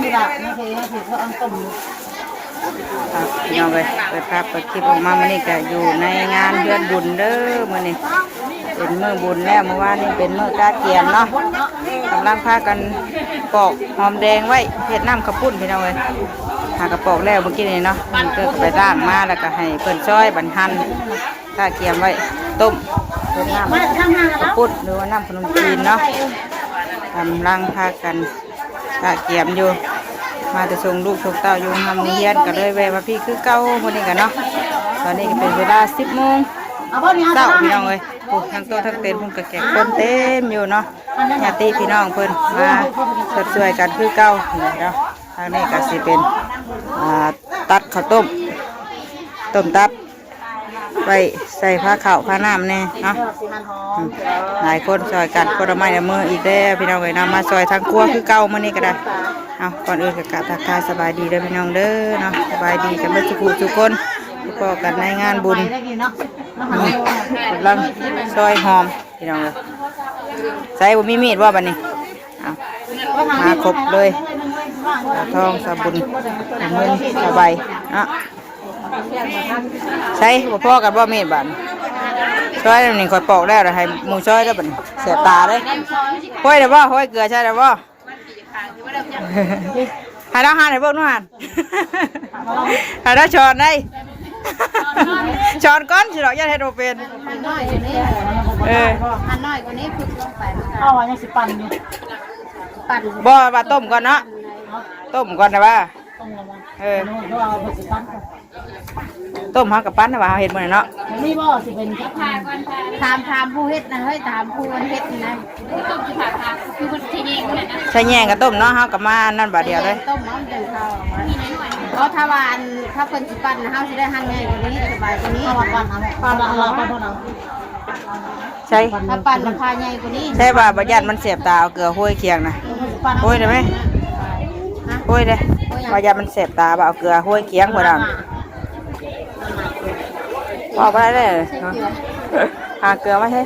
นี่ละนี่คือเขาอังต้มพี่น้องเลยเปิดภาพเปิดคลิปออกมาเมื่อนี้ก็อยู่ในงานเดือนบุญเด้อมื่อนี้เป็นมื้อบุญแล้วเมื่อวานนี้เป็นมื้อกาเกียมเนาะกำลังพากันปอกหอมแดงไว้เฮ็ดน้ำข้าวปุ้นพี่น้องเลยหากระปอกแล้วเมื่อกี้นี่เนาะมันก็ไปร่างมาแล้วก็ให้เพิ่นช่อยบรรทันกาเกียมไว้ต้มเฮ็ดน้ำข้าวปุ้นหรือว่าน้ำขนมจีนเนาะกำลังพากันกาเกียมอยู่มาจะส่งลูกส่งเต้าอยู่ทำเฮียนก็เลยแวะมาพี่คือเก้าคนนี้กันเนาะตอนนี้ก็เป็นเวลา10 โมงเช้าพี่น้องเลยทั้งโต๊ะทั้งเต็นท์พุ่นกระแกะคนเต็มอยู่เนาะญาติพี่น้องเพิ่นมาสดสวยกันคือเก้าเนาะทางนี้ก็สิเป็นตัดข้าวต้มตัดไปใส่ผ้าขาวผ้าน้ำแน่เนาะหลายคนซอยกันคนละไม้ละมืออีกแล้วพี่น้องเลยนำมาซอยทั้งครัวคือเก้ามื้อนี้ก็ได้เอาก่อนอื่นก็กราบทักทายสบายดีเด้อพี่น้องเด้อเนาะสบายดีกันทุกคนพอกันในงานบุญกำลังซอยหอมพี่น้องเลยใส่บุมีมีดว่าบัดนี้มาครบเลยทองสบุญเงินสบายเนาะใช่พ่อกันว่ามีดบัดช่วยนี่คอยปอกแล้วให้มูช่วยแล้วบัดเสียตาเลยห้อยเดี๋ยวว่าห้อยเกลือใช่เดี๋ยวว่าให้เราหันให้เบิ่งนู่นหันให้เราช้อนได้ช้อนก้อนสิหรอกยันเฮ็ดโอเป็นหันน้อยกว่านี้หันน้อยกว่านี้ฝึกลงไปเอาอันนี้สิปั่นอยู่ปั่นบ่ว่าต้มก่อนเนาะต้มก่อนนะว่าต้มเฮากับปั้นนะว่าเฮาเฮ็ดมื้อนี้เนาะนี่บ่สิเป็นถามผู้เฮ็ดนะเฮ้ยถามผู้เฮ็ดนะต้มสิผ่าคือมันสิแยงนั่นน่ะใช่แยงกับต้มเนาะเฮากับมานั่นบาดเดียวเลยต้มน้ำจังเข้าเพราะถ้าว่าถ้าเพิ่นสิปั้นเฮาสิได้หั่นง่ายกว่านี้สบายกว่านี้ปั่นเอาใช่ถ้าปั่นราคาใหญ่กว่านี้ใช่ป่ะบ่ยันมันเสียบตาเอาเกลือห้วยเคียงนะห้วยได้มั้ยห้วยเด้บ่ยันมันเสียบตาบ่เอาเกลือห้วยเคียงพุ่นน่ะพอบ่ได้เลยเนาะหาเกลือมาใช่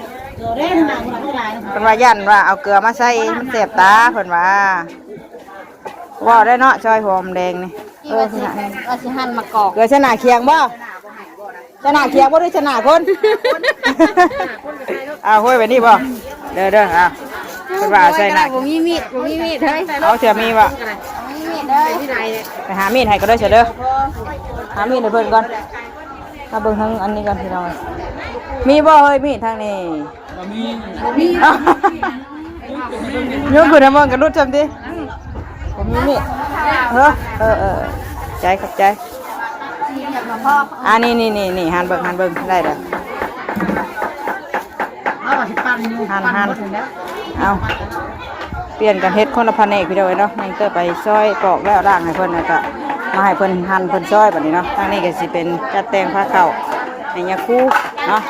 เพิ่นว่ายันว่าเอาเกลือมาใส่มันเสียบตาเพิ่นว่าได้เนาะซอยหอมแดงนี่สิหั่นมะกอกเกลือชนะเคียงบ่ชนะเคียงบ่หรือชนะคนห้วยไปนี่บ่เด้อเพิ่นว่าใส่หนักบ่มีมีดเฮ้ยเอาเสียมีบ่มีมีดเด้อที่ไหนไปหามีดให้ก็ได้เสียเด้อหามีดให้เพิ่นก่อนมาเบิ่งทางอันนี้กันพี่น้องมีบ่เฮ้ยมีดทางนี้มียกขึ้นให้เบิ่งกันรุดจำดิผมมีมีดใจขอบใจนี่หันเบิ่งได้เด้อหันเอาเปลี่ยนกันเฮ็ดคนละแผนกพี่น้องเนาะนี่ก็ไปซอยปอกแล้วร่างให้เพิ่นแล้วก็มาให้เพิ่นหั่นเพิ่นซอยแบบนี้เนาะทางนี้ก็สิเป็นจัดแต่งผ้าขาวให้ยาคูเนาะ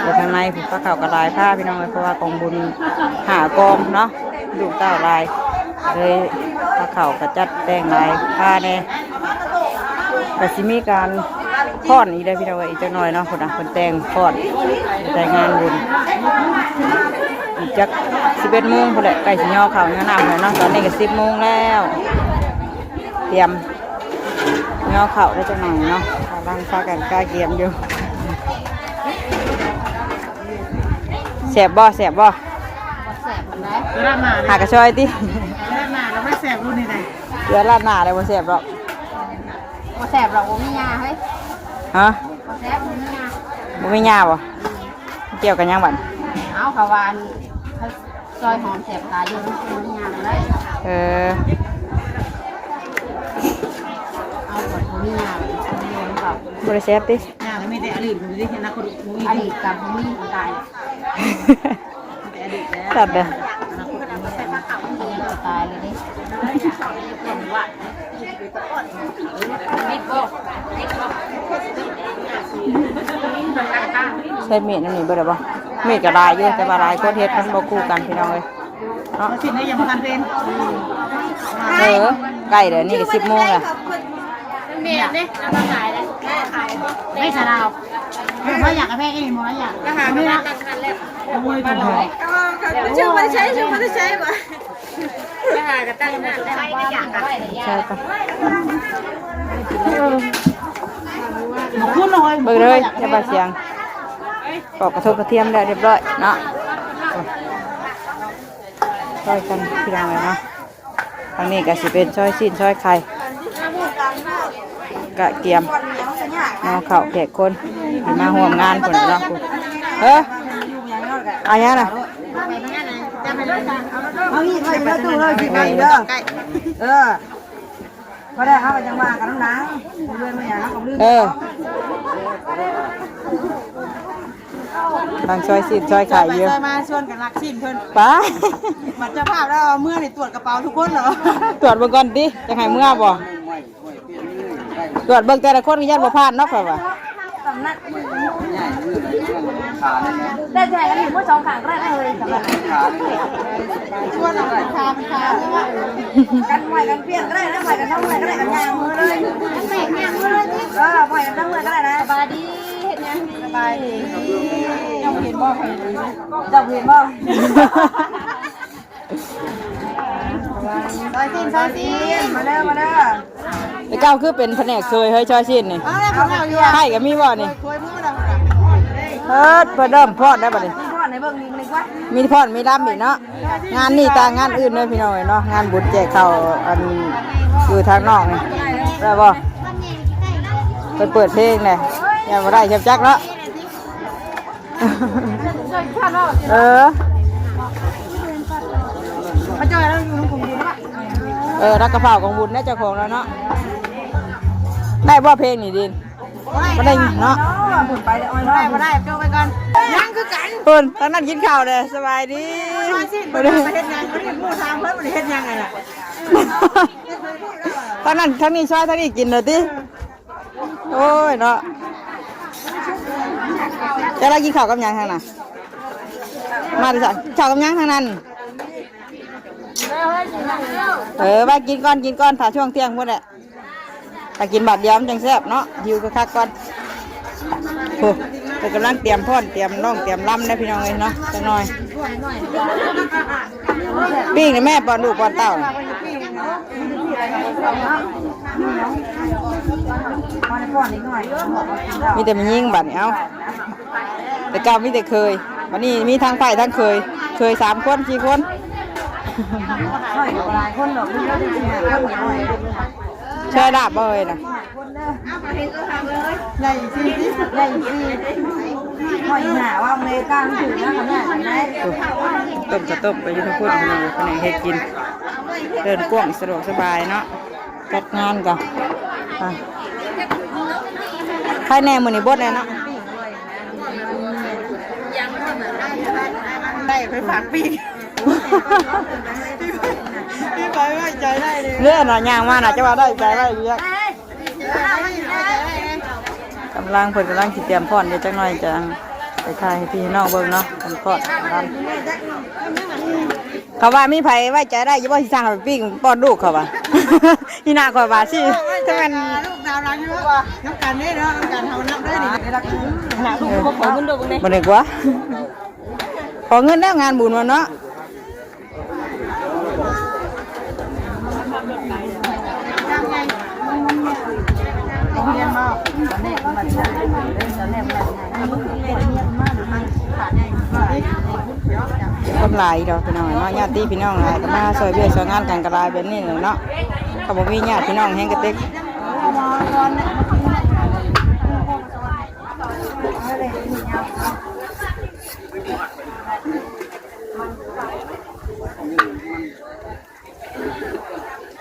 เดี๋ยวทางในผ้าขาวกระลายผ้าพี่น้องเพราะว่ากองบุญหากองเนาะลูกเต้าลายเลยผ้าขาวกระจัดแต่งลายผ้าเนี่ยก็สิมีการค้อนอีกได้พี่น้องอีกจักหน่อยเนาะคนแต่งค้อนแต่งงานบุญอีกจัก11 โมงพุ่นแหละใกล้สิย่อข้าวย่อน้ำแล้วเนาะตอนนี้ก็10 โมงแล้วเตรียมเงาเข่าได้จังหน่อยเนาะกำลังพากันกล้าเกียมอยู่แสบบ่หากระชอยติราดหน้าเราไม่แสบรุ่นนี้เลยเกลือราดหน้าเลยบ่แสบหรอกบ่แสบหรอกบ่มียาเฮ้ยฮะบ่แสบบ่มียาบ่มียาบ่เกี่ยวกันยังบัดเอาขาวานซอยหอมแสบตาอยู่บ่มียาเลยมีงานบริษัทติงานไม่ได้อดีตไม่ได้เห็นนะคนอดีตกับมีตายตัดเด้อตายเลยนี่ใช้มีดนั่นนี่บ่ได้บ่มีดก็ลายอยู่แต่ว่าลายคนเฮ็ดมันบ่คู่กันพี่น้องเอ้ยเนาะสิได้ยังบ่ทันเป็นใกล้เด้อนี่ก็10 โมงแล้วเมียเนี่ยเราขายเลยแม่ขายไม่ใช่เราเพราะอยากกระแพงเองมั้งอยากก็หาไม่ได้ตังคันแล้วขโมยไปเลยชื่อมันใช้ป่ะ ใช่ปะ พูดเลย เบิกเลยอย่าบาเสียงปอกกระทบกระเทียมได้เรียบร้อยเนาะช่วยกันที่ดังเลยเนาะทางนี้ก็สิเป็นช่อยสิ้นช่อยไข่กะเกียมเอาเข่าแขกคนมาห่วมงานคนเนาะอันนี้น่ะ เอาอีกเลยตู้เลยสิไปเด้อก็ได้เอาไปจังหวะกันน้ำหนังเรื่องมันอย่างนั้นของเรื่องบางช่อยสิ้นช่อยไข่เยอะ มาชวนกันรักชิ้นเพิ่น ป้า มันจะภาพแล้วเมื่อนี่ตรวจกระเป๋าทุกคนเหรอ ตรวจเบิ่งก่อนดิจะให้เมื่อบ่ตรวจเบิ่งแต่ละคนก็ยันบ่พลาดเนาะค่ะว่า ได้ใจกันอยู่เมื่อ2ครั้งแรกเลยสำหรับ ชวนเราทานใช่ไหมกันไหวกันเปลี่ยนก็ได้นะไหวกันทั้งไหวก็ได้กันยางมือเลยไหวยางมือเลยไหวกันทั้งเลยก็ได้นะสบายดีเห็นยังสบายดียังเห็นบ่จะเห็นบ่ซอยซีนมาเด้อมาเด้อ ไอ้เก้าคือเป็นแผนกเคยเฮ้ยช่อยสิ้นนี่ เอาแล้วของเราอยู่ ไข่ก็มีบ่นี่ เคยมือเรา เพิ่นเริ่มพอดได้บัดนี้ พ่อในเบิ่งนี่มันเลยว่า มีพอดมีดำอีกเนาะงานนี่ต่างงานอื่นเลยพี่น้องเนาะงานบุญแจกข้าวอันอยู่ทางนอกนี่ได้บ่เปิดเพลงเลยอย่าบ่ได้เข็มจักเนาะเออ มาจอยเราอยู่ตรงกลุ่มบุญป่ะ รักกระเพราของบุญได้เจ้าของแล้วเนาะได้บ่เพลงนี่ดินบ่ได้เนาะ บุญไปเลยอ้อยมาได้โจไปก่อนยังคือกัน เพิ่นตอนนั้นกินข้าวเลยสบายดี ซอยซีนมาเฮ็ดยังมาเฮ็ดผู้ทางเพิ่นมาเฮ็ดยังไงน่ะ ตอนนั้นทั้งนี้ช่วยทั้งนี้กินเลยติโอ้ยเนาะจะได้กินข้าวกับหยังทางน่ะมาดิสั่นข้าวกับหยังทางนั้นไปกินก่อนถ้าช่วงเที่ยงพุ่นแหละถ้ากินบาดเดียวมันจังแซ่บเนาะหิวก็คักก่อนโอ้ไปกำลังเตรียมพ่อนเตรียมน้องเตรียมลำนะพี่น้องเลยเนาะจังหน่อยปิ้งนี่แม่ป้อนลูกป้อนเต้ามีแต่มียิ่งบัดนี่เอาแต่เก่ามีแต่เคยวันนี้มีทั้งไผ่ทั้งเคย3 คน4 คนเชื่อดาบบ่เลยนะ ใหญ่ซีใหญ่ซีหอยหนาว่าอเมริกาถึงนะขนาดไหน ต้มกระต้มไปยุทธพูดหนึ่งคนไหนเฮ็ดกินเดินกว้างสะดวกสบายเนาะจัดงานกันใครแน่มือนี่บดเลยเนาะ ได้ไปฝากปีพี่ไปไว้ใจได้เลย เรื่องน่ะย่างมาน่ะจะว่าได้ใจได้อยู่ยังกำลังเพิ่นกำลังสิเตรียมพรเดี๋ยวจักหน่อยจะไปถ่ายให้พี่น้องเบิ่งเนาะเพิ่นพรกันเขาว่ามีไผไว้ใจได้อยู่บ่สิสร้างให้ปิ้งป้อนลูกเขาว่า นี่น่าข่อยว่าสิถ้าแม่น ลูกดาวรังอยู่ว่าน้ำกันได้เนาะน้ำกันเฮานับได้นี่รักหนาลูกบ่ขอเงินดอกเด้ บ่ได้กว่าขอเงินแล้วงานบุญมันเนาะคนหลายดอกพี่น้องเนาะญาติพี่น้องหลายก็มาซอยเบี้ยซอยงานกันกระลายแบบนี้เลยเนาะเขาบอกมีญาติพี่น้องแห้งกระเต็ก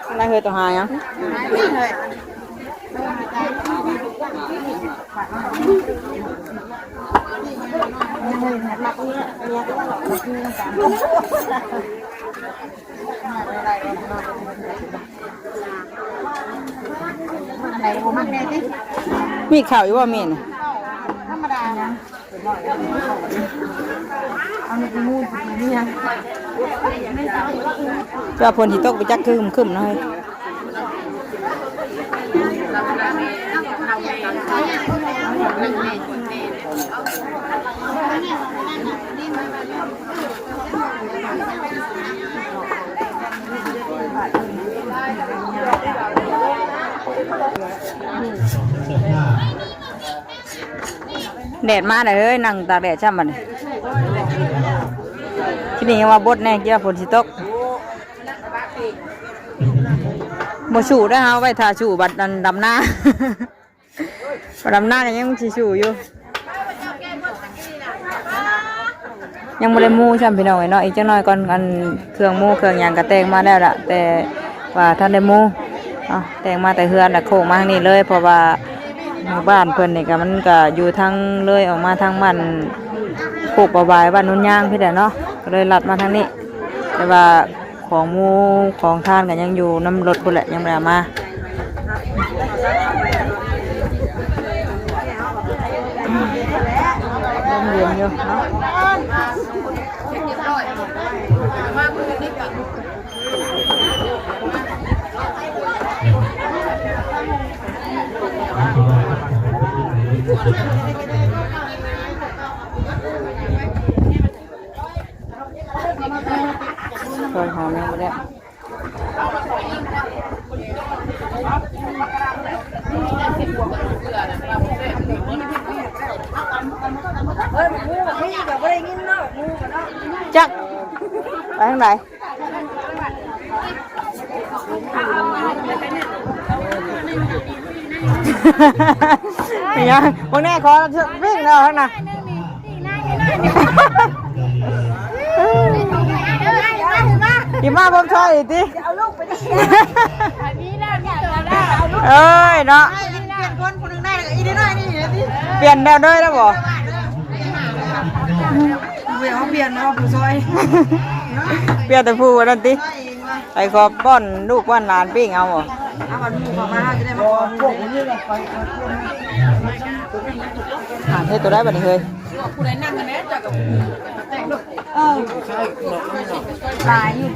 อะไรเคยตัวหายยังมีข่าวอยู่ว่ามีน ธรรมดานะเอาในมูดนี่ยัง เจ้าพลที่ตกไปจักคึมๆหน่อย แดดมาเลยเฮ้ยนั่งตากแดดช่ำมันที่นี่ว่าบดแน่เกี่ยวฝนสิตกบ่ชูได้เฮาไว้ท่าชูบัดดำหน้า บัดดำหน้าก็ยังสิชูอยู่ยังบ่ได้มูช่ำพี่น้องเนาะอีกจังน้อยก่อนอันเครื่องมูเครื่องหยังก็แต่งมาแล้วล่ะแต่ว่าท่านได้มูแต่งมาแต่เฮือนน่ะโค้งมาทางนี้เลยเพราะว่าหมู่บ้านเพิ่นนี่ก็มันก็อยู่ทางเลยออกมาทางบ้านโคกประบายบ้านนุ่นย่างพี่แหละเนาะก็เลยลัดมาทางนี้แต่ว่าของหมู่ของทานก็ยังอยู่น้ำรถพุ่นแหละยังบ่ได้เอามาเรียนอยู่เนาะซอยหอมยังไม่ได้จักไปทางไหนยังพวกนี้ขอวิ่งเลยข้างหน้ากี่มาผมช่วยอีกทีเอาลูกไปดิเอ้ยเนาะเปลี่ยนคนคนหนึ่งได้อีกนิดหน่อยนี่เปลี่ยนแนวด้วยนะบ่เปลี่ยนเนาะผู้ช่วยเปลี่ยนแต่ผู้นั่นติไปขอป้อนลูกป้อนหลานปิ้งเอาบ่เอาวันหมูขอมาจะได้มาพวกนี้เลยไปเฮ้ยตัวได้บัดนี้เฮ้ยผู้ใดนั่งกันแน่จ้ะกับตายอยู่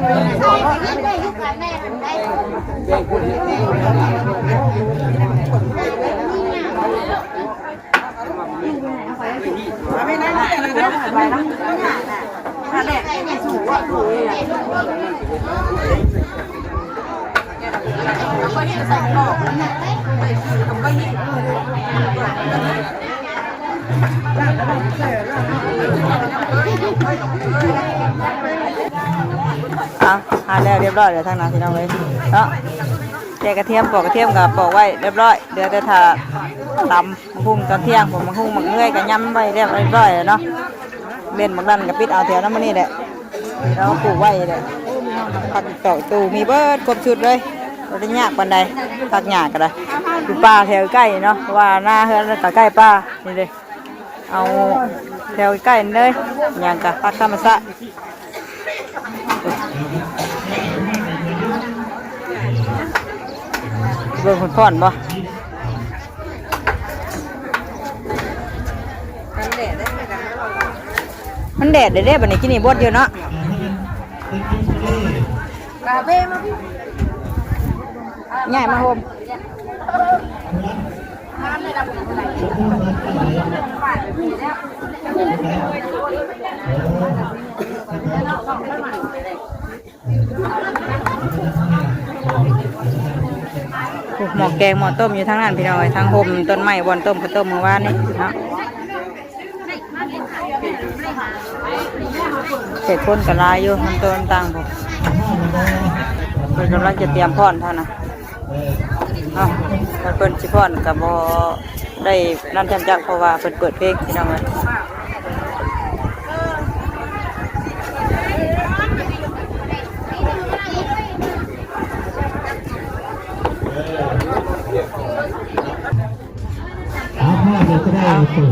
ไม่นั่งแต่ละคนไปนะถ้าแดดไม่สูงอ่ะหาแล้วเรียบร้อยเดี๋ยวทางนั้นที่น้องเลยเนาะแกกระเทียมปอกกระเทียมกับปอกไว้เรียบร้อยเดี๋ยวจะทาตำพุ่งตอนเที่ยงผมมาพุ่งหมักเงยกับยำไว้เรียบร้อยเนาะเล่นหมักดันกับปิดเอาแถวนั้นมานี่แหละเราปลูกไว้เลยผักต่อตูมีเบิร์ดครบชุดเลยเราจะยากปันใดผักหยากกันเลยอยู่ป่าแถวใกล้เนาะว่าหน้าเฮือนกับใกล้ป่านี่เลยเอาแถวใกล้เลยอย่างกับผักธรรมชาติเบิ่งคนพ่อนบ่มันแดดได้บัดนี้กินนี่บดอยู่เนาะกาเบ้มาง่ายมาโฮมหมอแกงหมอต้มอยู่ทั้งนั้นพี่น้อยทั้งโฮมต้นไม้บอนต้มข้าวต้มเมื่อวานนี่เนาะเสร็จคนกับลายอยู่มันตัวต่างผมเป็นกำลังจะเตรียมพรเท่านะมันเป็นชิพรกับบอได้นั่นจำจักเพราะว่าเปิดเพลงพี่น้องเลย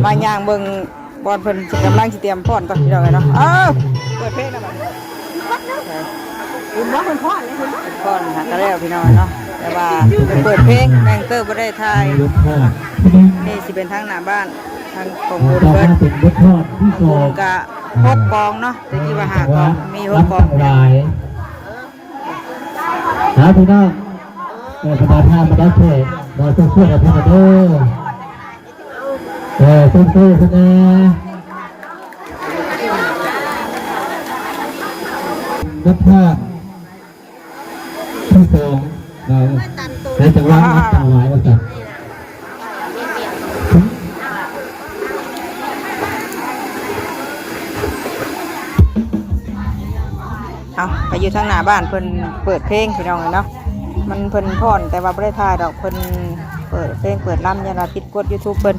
มาย่างเบิ่งบอลเพิ่นกำลังสิเตรียมพรก่อนพี่น้องเลยเนาะเปิดเพลงนะบัดคุณว่าคุณพ่อเลยคุณพ่อหาก็แล้วพี่น้องเนาะแต่ว่าเปิดเพลงแรงเตอร์บ่ได้ทายนี่สิเป็นทางหน้าบ้านทางของบุญเพิ่นบุญกะ6 กองเนาะแต่ที่ว่า5 กองมี6 กองครับพี่น้องประธานท่านมาได้ช่วยเราต้องช่วยกันทั้งหมดต้องช่วยกันนะรับภาพที่2เราในจังหวะถวายว่าจัด อยู่ทางหน้าบ้านเพิ่นเปิดเพลงพี่น้องเนาะมันเพิ่นพอนแต่ว่าบ่ได้ถ่ายดอกเพิ่นเปิดเพลงเปิดลำยันว่าผิดกฎ YouTube เพิ่น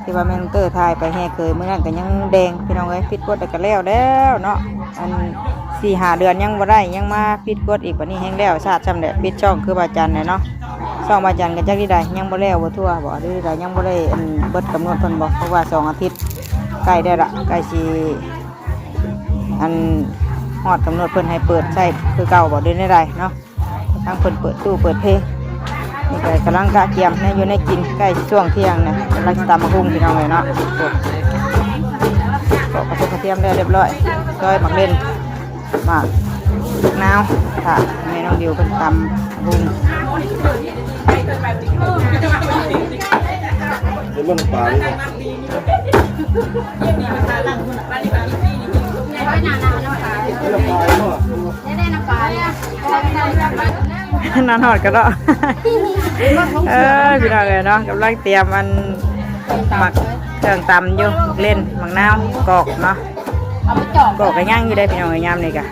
ที่ว่าแม่นเตอร์ถ่ายไปแห่เคยมื้อนั้นก็ยังแดงพี่น้องเอ้ยผิดกฎก็แล้วเนาะอัน 4-5 เดือนยังบ่ได้ยังมาผิดกฎอีกบัดนี้แฮงแล้วชาติจำแหละปิดช่องคือบาจันเนาะช่องบาจันก็จักที่ใดยังบ่แล้วบ่ทั่วบ่หรือใดยังบ่ได้อันเบิดกำหนดเพิ่นบ่เพราะว่า2 อาทิตย์ใกล้ได้ละใกล้สิอันฮอดกำหนดเพิ่นให้เปิดใช้คือเก่าบ่ได้ได้เนาะทางเพิ่นเปิดตู้เปิดเพลงนี่ก็กำลังกะเกียมในอยู่ในกินใกล้ช่วงเที่ยงนะกำลังตำมะฮุ่งพี่น้องเลยเนาะก็กระทงกระเทียมได้เรียบร้อยซอยหมักเล่นหมักนาวค่ะแม่น้องดิวเป็นตำมะฮุ่ง มันปลาเลย นานหอดกันเนาะพี่น้องเลยเนาะกำลังเตรียมมันหมักเครื่องตำอยู่เล่นหมักนาวกอกเนาะกอกกระย่างอยู่ได้พี่น้องเลยย่ำนี่กะ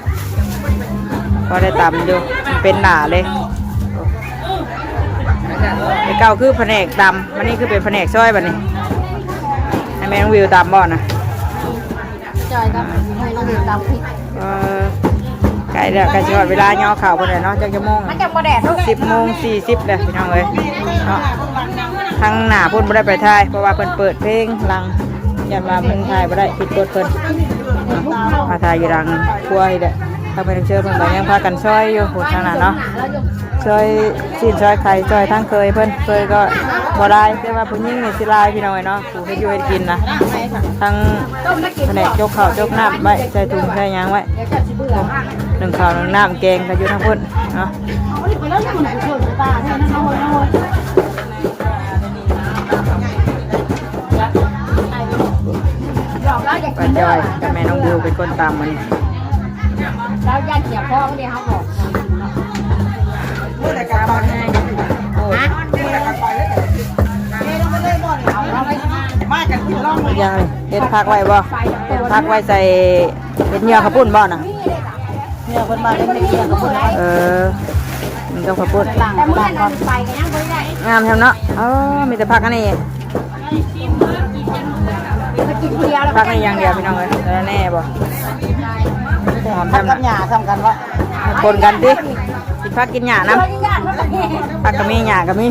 พอได้ตำอยู่เป็นหนาเลยไอ้เก่าคือแผนกตำมันนี่คือเป็นแผนกซอยบัดนี้ให้แม่น้องวิวตำบ่อนะ จอยครับให้น้องวิวตามพริก ไก่เด้อไก่ชิวเวลาย่อข่าวคนเดียวเนาะจักจะโมง มันจะมาแดดลูก 10:40เลยพี่น้องเลยเนาะทั้งหน้าพุ่นไม่ได้ไปถ่ายเพราะว่าเพิ่นเปิดเพลงลังยันว่ามันถ่ายไม่ได้ผิดกฎเพิ่นมาถ่ายอยู่รังครัวอีกเด้อถ้าไปเชิญเพิ่นก็ยังพากันช่วยอยู่พูดทางนั้นเนาะช่วยชิ้นช่วยไข่ช่วยทั้งเคยเพิ่นเคยก็บ่ได้แต่ว่าผู้หญิงนี่สิลายพี่น้องเนาะผู้ให้อยู่ให้กินนะทั้งแผนกยกข้าวยกน้ำไว้ใส่ถุงใส่ยางไว้หนึ่งข้าวหนึ่งน้ำแกงก็อยู่ทั้งพุ่นเนาะป้าจอยกับแม่น้องบิวเป็นคนตามมัน แล้วย่างเกี่ยวพ่อก็ได้เขาบอกยังเด็ดพักไว้บ่เด็ดพักไว้ใส่เป็นเหยื่อข้าวปุ้นบ่น่ะเหยื่อคนมาเป็นเหยื่อข้าวปุ้นมันก็ข้าวปุ้น แต่เมื่อนั้นไปกันยังไม่ได้ งามแถวเนาะมีแต่พักอันนี้ มากินเบียร์แล้ว พักนี่อย่างเดียวพี่น้องเลยแล้วแน่บ่หอมแถม กับหญ้าซ้ำกันวะ คนกันดิกินพักกินหญ้านะพักก็มีหญ้าก็มี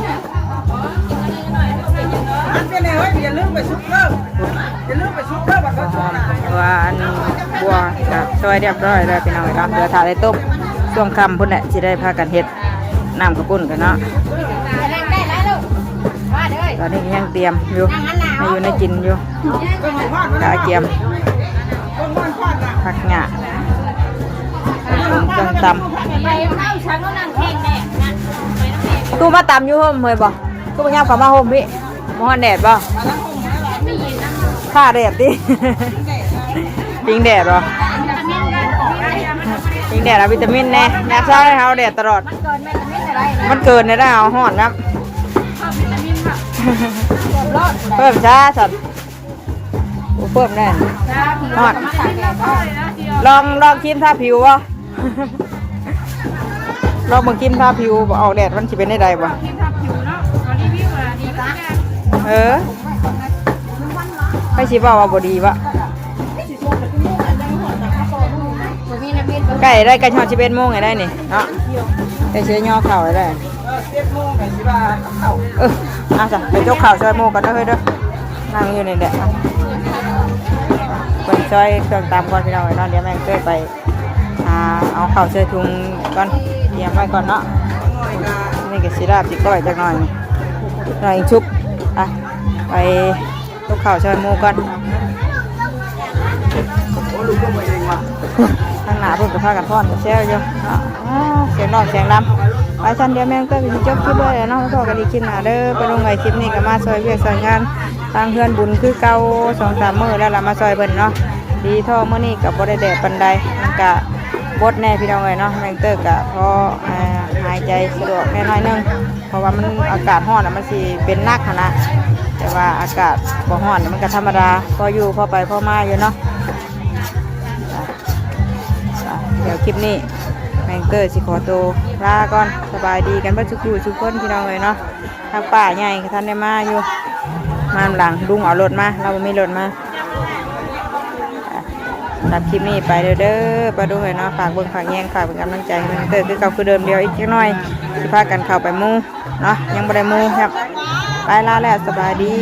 อย่าลืมไปซุปเปอร์บัตร หอมว่าอันบัวกับซอยเรียบร้อยแล้วพี่น้องเนาะเดี๋ยวถ่ายได้ต้มช่วงค่ำพุ่นแหละสิได้พากันเฮ็ดน้ำข้าวปุ้นกันเนาะ นั่งได้แล้วลูกว่าเด้อ ตอนนี้ยังเตรียมอยู่ให้อยู่ในกินอยู่กาเกียมผักหญ้าเครื่องต ไปเข้าชั้นก็นั่งแข่งแน่นะ ำตู้มาตำอยู่ห่มเฮ้ยบ่ตู้มาย่ำเขามาห่มพี่มองแดดบ่ผ้าแดดดิปิงแดดบ่ปิงแดดเอาวิตามินแน่แน่ใช่เขาแดดตลอด มันเกินไม่ได้อะไรมันเกินได้เอาห่อนครับเพิ่มช้าสัตว์เพิ่มแน่ฮอดลองกินทาผิววะ ลองมากินทาผิวบ่ออกแดดมันสิเป็นได้ใดบ่ไปสิบ่ว่าบ่ดีวะไก่ได้ไก่ทอด11 โมงไงได้นี่เนาะได้เชื้อย่อเข่าได้เอาจ้ะไปยกเข่าช่วยโมกันเด้อเฮ้ยเด้อนั่งอยู่ในแดดไปช่วยเครื่องตามก่อนพี่น้องเนาะเดี๋ยวแม่งช่วยไปเอาเข่าใส่ถุงก่อนเตรียมไว้ก่อนเนาะนี่ก็สิราบสิก้อยจักหน่อยหน่อยชุบไปยกเข่าช่วยโมกันทางหน้าเพิ่นก็พากันฟ้อนกันแซวอยู่เสียงนอกเสียงดำไปชั้นเดียวแม่งก็สิจบคลิปเลยเนาะพอกันอีกคลิปหน้าเด้อไปลงไว้คลิปนี้ก็มาซอยเวียกซอยงานทางเพื่อนบุญคือเก่า 2-3 มื้อแล้วล่ะมาซอยเพิ่นเนาะดีท่อมื้อนี้ก็บ่ได้แดดปานใดมันก็บดแน่พี่น้องเอ้ยเนาะแม่งเตอร์ก็พอหายใจสะดวกแน่น้อยนึงเพราะว่ามันอากาศร้อนน่ะมันสิเป็นหนักหั่นนะแต่ว่าอากาศบ่ร้อนมันก็ธรรมดาพออยู่พอไปพอมาอยู่เนาะเดี๋ยวคลิปนี้แม่ งเตอร์สิขอตัวลาก่อนสบายดีกันเพื่อทุกคนพี่น้องเลยเนาะทางป่าใหญ่ท่านได้มาอยู่มาหลังลุงเอารถมาเราไม่มีรถมาตัดคลิปนี้ไปเด้อไปดูเลยเนาะฝากเบิ่งฝากแย่งฝากเป็นกำลังใจให้มันเตอร์คือเก่าคือเดิมเดียวอีกจักหน่อยสิพากันเข้าไปมูเนาะยังบ่ได้มูครับไปลาแล้วสบายดี